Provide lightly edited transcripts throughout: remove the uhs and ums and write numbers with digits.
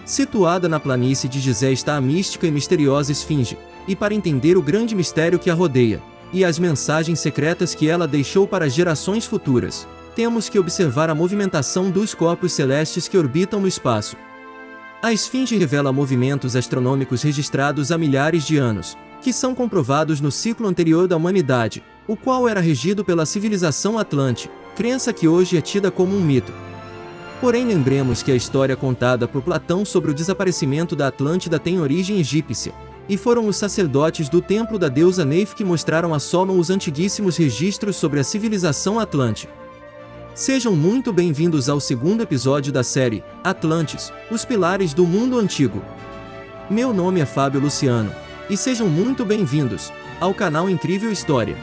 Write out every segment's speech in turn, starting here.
Situada na planície de Gizé está a mística e misteriosa Esfinge, e para entender o grande mistério que a rodeia, e as mensagens secretas que ela deixou para gerações futuras, temos que observar a movimentação dos corpos celestes que orbitam no espaço. A Esfinge revela movimentos astronômicos registrados há milhares de anos, que são comprovados no ciclo anterior da humanidade, o qual era regido pela civilização Atlante, crença que hoje é tida como um mito. Porém, lembremos que a história contada por Platão sobre o desaparecimento da Atlântida tem origem egípcia, e foram os sacerdotes do templo da deusa Neith que mostraram a Solon os antiguíssimos registros sobre a civilização Atlante. Sejam muito bem-vindos ao segundo episódio da série Atlantes, os Pilares do Mundo Antigo. Meu nome é Fábio Luciano, e sejam muito bem-vindos ao canal Incrível História.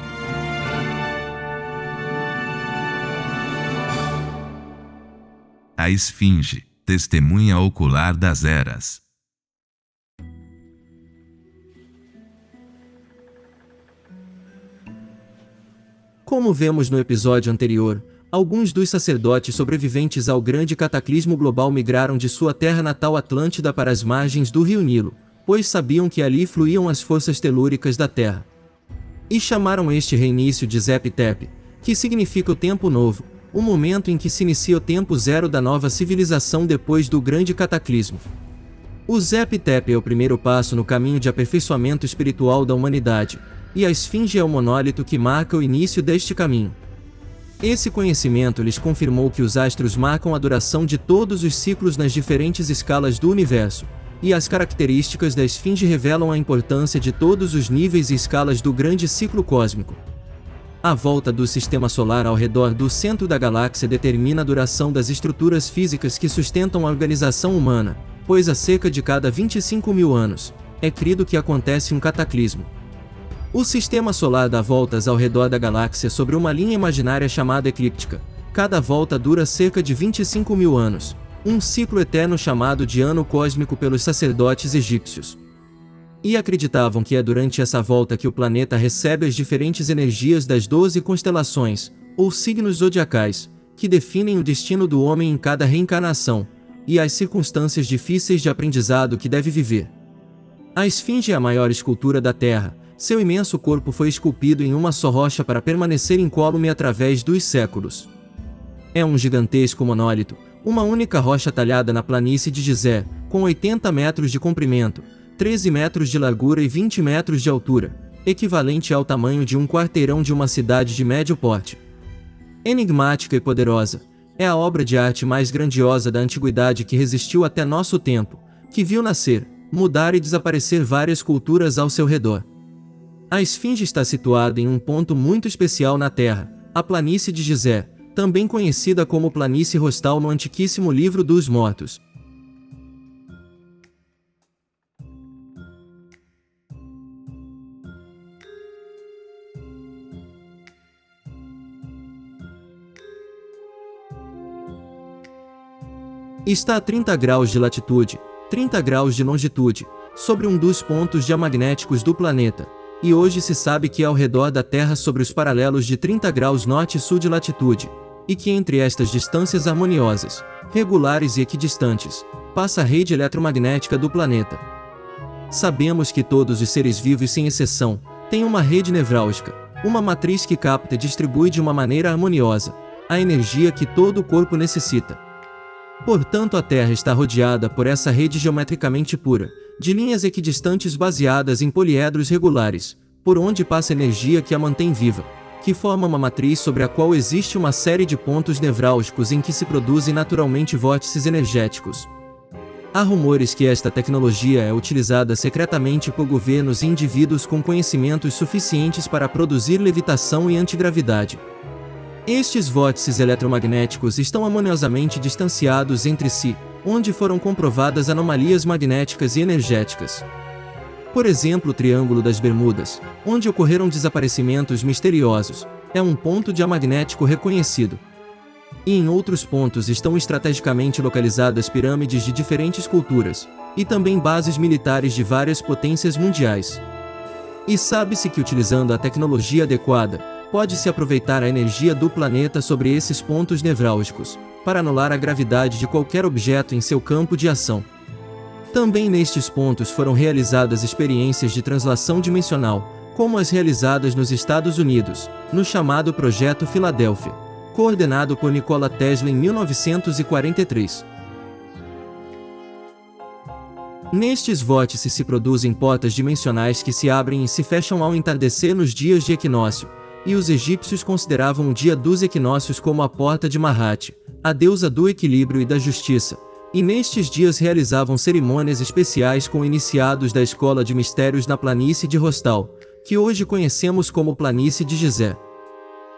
A Esfinge, testemunha ocular das eras. Como vemos no episódio anterior, alguns dos sacerdotes sobreviventes ao grande cataclismo global migraram de sua terra natal Atlântida para as margens do rio Nilo, pois sabiam que ali fluíam as forças telúricas da Terra. E chamaram este reinício de Zep-Tep, que significa o tempo novo, o momento em que se inicia o tempo zero da nova civilização depois do grande cataclismo. O Zep-Tep é o primeiro passo no caminho de aperfeiçoamento espiritual da humanidade, e a Esfinge é o monólito que marca o início deste caminho. Esse conhecimento lhes confirmou que os astros marcam a duração de todos os ciclos nas diferentes escalas do universo, e as características da Esfinge revelam a importância de todos os níveis e escalas do grande ciclo cósmico. A volta do sistema solar ao redor do centro da galáxia determina a duração das estruturas físicas que sustentam a organização humana, pois a cerca de cada 25 mil anos, é crido que acontece um cataclismo. O sistema solar dá voltas ao redor da galáxia sobre uma linha imaginária chamada eclíptica. Cada volta dura cerca de 25 mil anos, um ciclo eterno chamado de ano cósmico pelos sacerdotes egípcios. E acreditavam que é durante essa volta que o planeta recebe as diferentes energias das 12 constelações, ou signos zodiacais, que definem o destino do homem em cada reencarnação, e as circunstâncias difíceis de aprendizado que deve viver. A Esfinge é a maior escultura da Terra. Seu imenso corpo foi esculpido em uma só rocha para permanecer incólume através dos séculos. É um gigantesco monólito, uma única rocha talhada na planície de Gizé, com 80 metros de comprimento, 13 metros de largura e 20 metros de altura, equivalente ao tamanho de um quarteirão de uma cidade de médio porte. Enigmática e poderosa, é a obra de arte mais grandiosa da antiguidade que resistiu até nosso tempo, que viu nascer, mudar e desaparecer várias culturas ao seu redor. A Esfinge está situada em um ponto muito especial na Terra, a planície de Gizé, também conhecida como Planície Rostal no antiquíssimo Livro dos Mortos. Está a 30 graus de latitude, 30 graus de longitude, sobre um dos pontos diamagnéticos do planeta, e hoje se sabe que é ao redor da Terra sobre os paralelos de 30 graus norte e sul de latitude, e que entre estas distâncias harmoniosas, regulares e equidistantes, passa a rede eletromagnética do planeta. Sabemos que todos os seres vivos sem exceção, têm uma rede nevrálgica, uma matriz que capta e distribui de uma maneira harmoniosa a energia que todo o corpo necessita. Portanto, a Terra está rodeada por essa rede geometricamente pura, de linhas equidistantes baseadas em poliedros regulares, por onde passa energia que a mantém viva, que forma uma matriz sobre a qual existe uma série de pontos nevrálgicos em que se produzem naturalmente vórtices energéticos. Há rumores que esta tecnologia é utilizada secretamente por governos e indivíduos com conhecimentos suficientes para produzir levitação e antigravidade. Estes vórtices eletromagnéticos estão harmoniosamente distanciados entre si, onde foram comprovadas anomalias magnéticas e energéticas. Por exemplo, o Triângulo das Bermudas, onde ocorreram desaparecimentos misteriosos, é um ponto diamagnético reconhecido. E em outros pontos estão estrategicamente localizadas pirâmides de diferentes culturas, e também bases militares de várias potências mundiais. E sabe-se que utilizando a tecnologia adequada, pode-se aproveitar a energia do planeta sobre esses pontos nevrálgicos, para anular a gravidade de qualquer objeto em seu campo de ação. Também nestes pontos foram realizadas experiências de translação dimensional, como as realizadas nos Estados Unidos, no chamado Projeto Filadélfia, coordenado por Nikola Tesla em 1943. Nestes vórtices se produzem portas dimensionais que se abrem e se fecham ao entardecer nos dias de equinócio, e os egípcios consideravam o dia dos equinócios como a porta de Mahat, a deusa do equilíbrio e da justiça, e nestes dias realizavam cerimônias especiais com iniciados da escola de mistérios na planície de Rostal, que hoje conhecemos como planície de Gizé.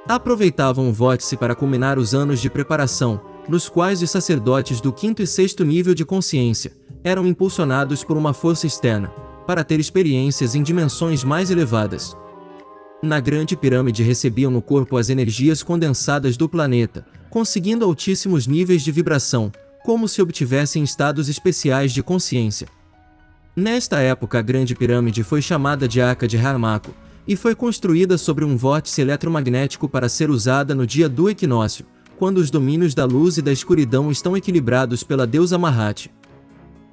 Aproveitavam o vórtice para culminar os anos de preparação, nos quais os sacerdotes do quinto e sexto nível de consciência eram impulsionados por uma força externa, para ter experiências em dimensões mais elevadas. Na Grande Pirâmide recebiam no corpo as energias condensadas do planeta, conseguindo altíssimos níveis de vibração, como se obtivessem estados especiais de consciência. Nesta época a Grande Pirâmide foi chamada de Arca de Harmaco, e foi construída sobre um vórtice eletromagnético para ser usada no dia do equinócio, quando os domínios da luz e da escuridão estão equilibrados pela deusa Mahat.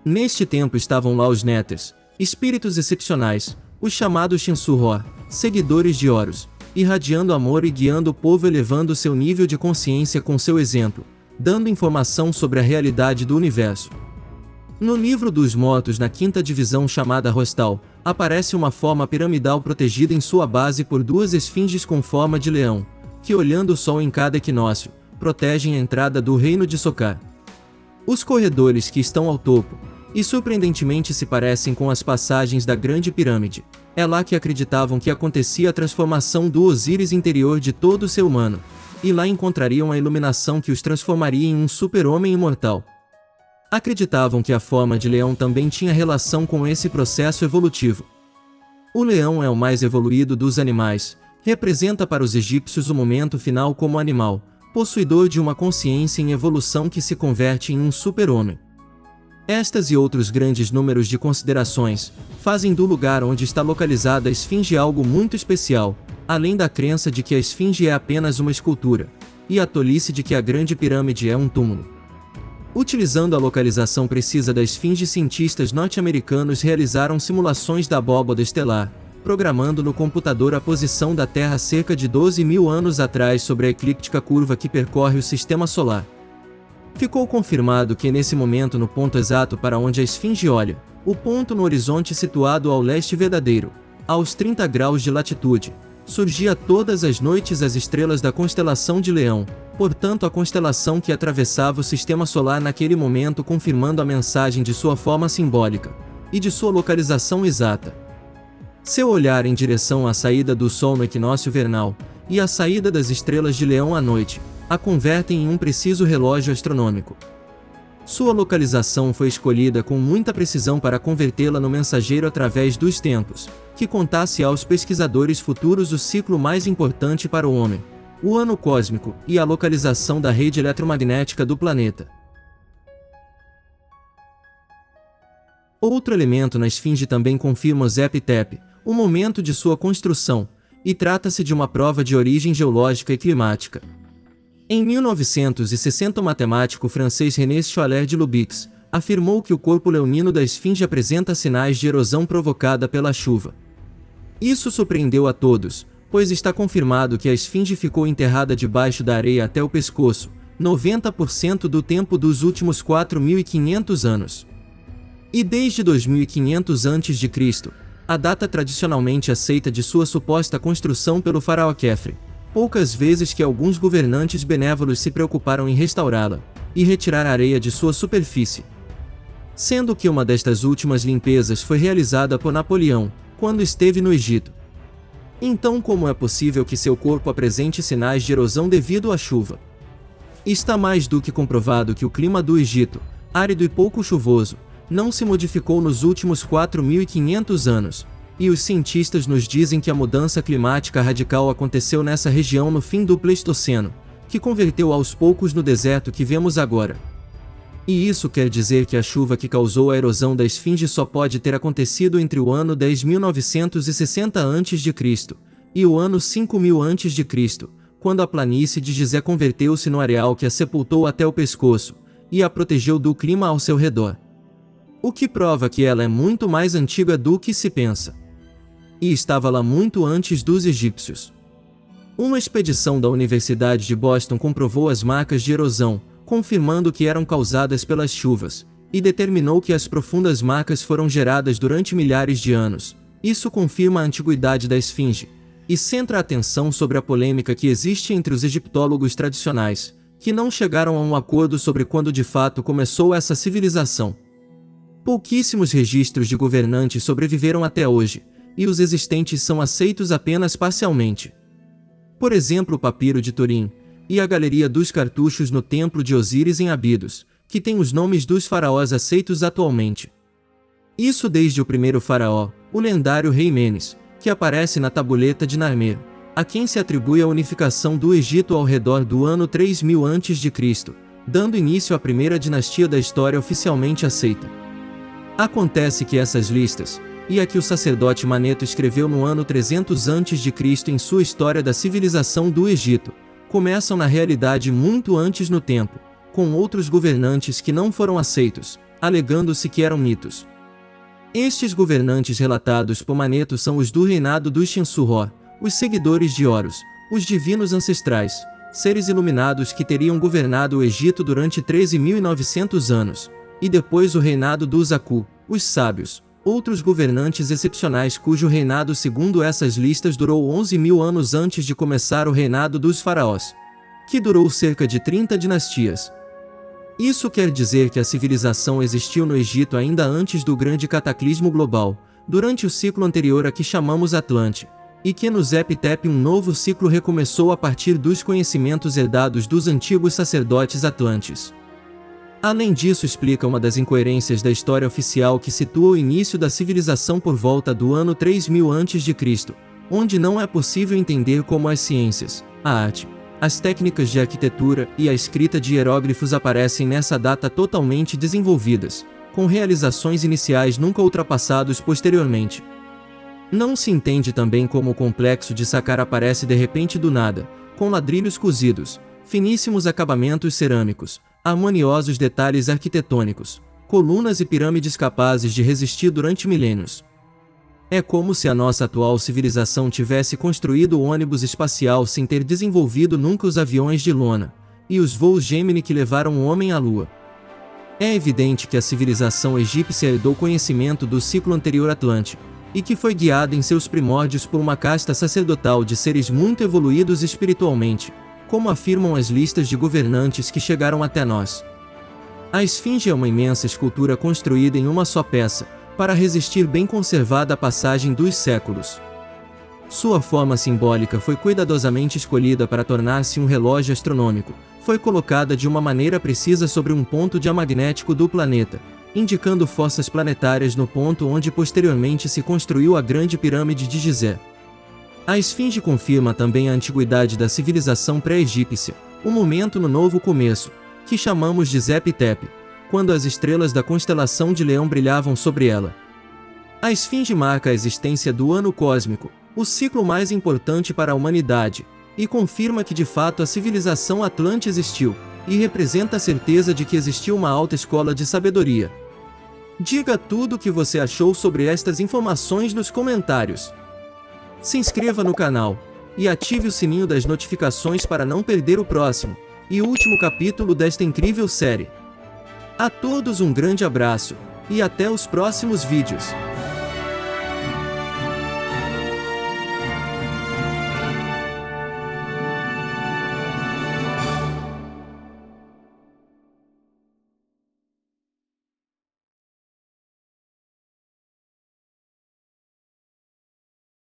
Neste tempo estavam lá os Néters, espíritos excepcionais, os chamados Shinsu-Hor, seguidores de Horus, irradiando amor e guiando o povo, elevando seu nível de consciência com seu exemplo, dando informação sobre a realidade do universo. No livro dos mortos, na quinta divisão chamada Rostal, aparece uma forma piramidal protegida em sua base por duas esfinges com forma de leão, que, olhando o sol em cada equinócio, protegem a entrada do reino de Sokar. Os corredores que estão ao topo, e surpreendentemente se parecem com as passagens da Grande Pirâmide, é lá que acreditavam que acontecia a transformação do Osíris interior de todo ser humano, e lá encontrariam a iluminação que os transformaria em um super-homem imortal. Acreditavam que a forma de leão também tinha relação com esse processo evolutivo. O leão é o mais evoluído dos animais, representa para os egípcios o momento final como animal, possuidor de uma consciência em evolução que se converte em um super-homem. Estas e outros grandes números de considerações fazem do lugar onde está localizada a esfinge algo muito especial, além da crença de que a esfinge é apenas uma escultura, e a tolice de que a Grande Pirâmide é um túmulo. Utilizando a localização precisa da esfinge, cientistas norte-americanos realizaram simulações da abóbada estelar, programando no computador a posição da Terra cerca de 12.000 anos atrás sobre a eclíptica curva que percorre o Sistema Solar. Ficou confirmado que nesse momento, no ponto exato para onde a esfinge olha, o ponto no horizonte situado ao leste verdadeiro, aos 30 graus de latitude, surgia todas as noites as estrelas da constelação de Leão, portanto a constelação que atravessava o Sistema Solar naquele momento, confirmando a mensagem de sua forma simbólica, e de sua localização exata. Seu olhar em direção à saída do Sol no equinócio vernal, e à saída das estrelas de Leão à noite, a convertem em um preciso relógio astronômico. Sua localização foi escolhida com muita precisão para convertê-la no mensageiro através dos tempos, que contasse aos pesquisadores futuros o ciclo mais importante para o homem, o ano cósmico, e a localização da rede eletromagnética do planeta. Outro elemento na esfinge também confirma o Zep-Tep, o momento de sua construção, e trata-se de uma prova de origem geológica e climática. Em 1960, o matemático francês René Schwaller de Lubix afirmou que o corpo leonino da esfinge apresenta sinais de erosão provocada pela chuva. Isso surpreendeu a todos, pois está confirmado que a esfinge ficou enterrada debaixo da areia até o pescoço, 90% do tempo dos últimos 4.500 anos. E desde 2500 a.C., a data tradicionalmente aceita de sua suposta construção pelo faraó Khefre, poucas vezes que alguns governantes benévolos se preocuparam em restaurá-la e retirar a areia de sua superfície. Sendo que uma destas últimas limpezas foi realizada por Napoleão, quando esteve no Egito. Então, como é possível que seu corpo apresente sinais de erosão devido à chuva? Está mais do que comprovado que o clima do Egito, árido e pouco chuvoso, não se modificou nos últimos 4.500 anos, e os cientistas nos dizem que a mudança climática radical aconteceu nessa região no fim do Pleistoceno, que converteu aos poucos no deserto que vemos agora. E isso quer dizer que a chuva que causou a erosão da esfinge só pode ter acontecido entre o ano 10.960 a.C. e o ano 5.000 a.C., quando a planície de Gizé converteu-se no areal que a sepultou até o pescoço, e a protegeu do clima ao seu redor. o que prova que ela é muito mais antiga do que se pensa. E estava lá muito antes dos egípcios. Uma expedição da Universidade de Boston comprovou as marcas de erosão, confirmando que eram causadas pelas chuvas, e determinou que as profundas marcas foram geradas durante milhares de anos. Isso confirma a antiguidade da esfinge, e centra a atenção sobre a polêmica que existe entre os egiptólogos tradicionais, que não chegaram a um acordo sobre quando de fato começou essa civilização. Pouquíssimos registros de governantes sobreviveram até hoje, e os existentes são aceitos apenas parcialmente. Por exemplo, o papiro de Turim, e a galeria dos cartuchos no templo de Osíris em Abidos, que tem os nomes dos faraós aceitos atualmente. Isso desde o primeiro faraó, o lendário rei Menes, que aparece na tabuleta de Narmer, a quem se atribui a unificação do Egito ao redor do ano 3000 a.C., dando início à primeira dinastia da história oficialmente aceita. Acontece que essas listas, e a que o sacerdote Maneto escreveu no ano 300 a.C. em sua História da Civilização do Egito, começam na realidade muito antes no tempo, com outros governantes que não foram aceitos, alegando-se que eram mitos. Estes governantes relatados por Maneto são os do reinado dos Shensurhor, os seguidores de Horus, os divinos ancestrais, seres iluminados que teriam governado o Egito durante 13.900 anos, e depois o reinado dos Aku, os sábios, outros governantes excepcionais cujo reinado segundo essas listas durou 11.000 anos antes de começar o reinado dos faraós, que durou cerca de 30 dinastias. Isso quer dizer que a civilização existiu no Egito ainda antes do grande cataclismo global, durante o ciclo anterior a que chamamos Atlante, e que no Zep-Tep um novo ciclo recomeçou a partir dos conhecimentos herdados dos antigos sacerdotes atlantes. Além disso, explica uma das incoerências da história oficial que situa o início da civilização por volta do ano 3000 a.C., onde não é possível entender como as ciências, a arte, as técnicas de arquitetura e a escrita de hieróglifos aparecem nessa data totalmente desenvolvidas, com realizações iniciais nunca ultrapassados posteriormente. Não se entende também como o complexo de Saqqara aparece de repente do nada, com ladrilhos cozidos, finíssimos acabamentos cerâmicos, harmoniosos detalhes arquitetônicos, colunas e pirâmides capazes de resistir durante milênios. É como se a nossa atual civilização tivesse construído o ônibus espacial sem ter desenvolvido nunca os aviões de lona, e os voos Gemini que levaram o homem à Lua. É evidente que a civilização egípcia herdou conhecimento do ciclo anterior atlântico, e que foi guiada em seus primórdios por uma casta sacerdotal de seres muito evoluídos espiritualmente, como afirmam as listas de governantes que chegaram até nós. A esfinge é uma imensa escultura construída em uma só peça, para resistir bem conservada à passagem dos séculos. Sua forma simbólica foi cuidadosamente escolhida para tornar-se um relógio astronômico, foi colocada de uma maneira precisa sobre um ponto diamagnético do planeta, indicando forças planetárias no ponto onde posteriormente se construiu a Grande Pirâmide de Gizé. A esfinge confirma também a antiguidade da civilização pré-egípcia, um momento no novo começo, que chamamos de Zep-Tep, quando as estrelas da constelação de Leão brilhavam sobre ela. A esfinge marca a existência do ano cósmico, o ciclo mais importante para a humanidade, e confirma que de fato a civilização Atlante existiu, e representa a certeza de que existiu uma alta escola de sabedoria. Diga tudo o que você achou sobre estas informações nos comentários. Se inscreva no canal, e ative o sininho das notificações para não perder o próximo, e último capítulo desta incrível série. A todos um grande abraço, e até os próximos vídeos.